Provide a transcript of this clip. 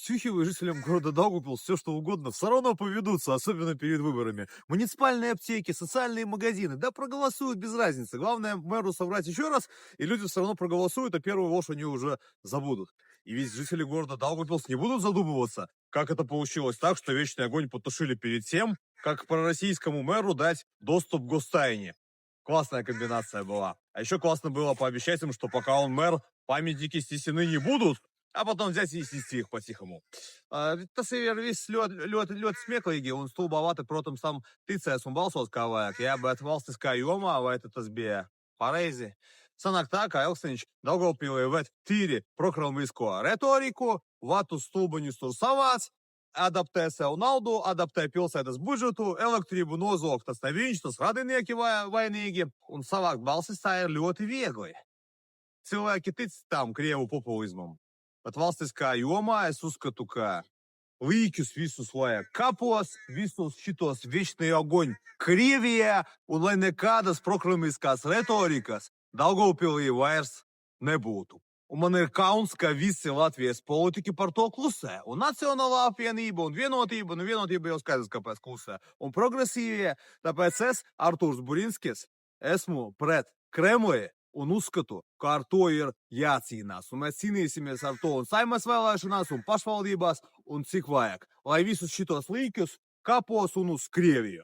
втюхивай жителям города Даугавпилс все, что угодно, все равно поведутся, особенно перед выборами. Муниципальные аптеки, социальные магазины, да проголосуют без разницы. Главное мэру соврать еще раз, и люди все равно проголосуют, а первую ложь они уже забудут. И ведь жители города Даугавпилс не будут задумываться, как это получилось так, что вечный огонь потушили перед тем, как пророссийскому мэру дать доступ к гостайне. Классная комбинация была. А еще классно было пообещать им, что пока он мэр, памятники снесены не будут, а потом взять и снести их по-тихому. Tas ir viss ļoti smieklīgi un stulbāvāti, protams, tam ticēs un balsos kā vajag, jā, bet valstiskā jomā, vai tad tas bija pareizi? Sanāk tā, ka Elksniņš Daugavpilī ved tīri prokralmisko retoriku, vatu stulbaņus tur savāc, adaptē sev naudu, adaptē pilsētas budžetu, elektrību nozog, tas ne viņš, tas radinieki vainīgi, un savākt balsis tā ir ļoti viegli. Cilvēki tic tam Krievu populismam. Bet valstiskā jomā es uzskatu, ka līķus visus vajag kapos, visus šitos višņi огонь Krievijā, un lai nekādas prokrimiskās retorikas Daugavpilī vairs nebūtu. Un man ir kauns, ka visi Latvijas politiķi par to klusē. Un Nacionālā apvienība un vienotība jau skaidrs, kāpēc klusē. Un progresīvie, tāpēc es, Artūrs Burinskis, esmu pret Kremli un uzskatu, ka ar to ir jācīnās. Un mēs cīnīsimies ar to un Saeimas vēlēšanās, un pašvaldībās, un cik vajag. Lai visus šitos līķus kapos un uz Krieviju.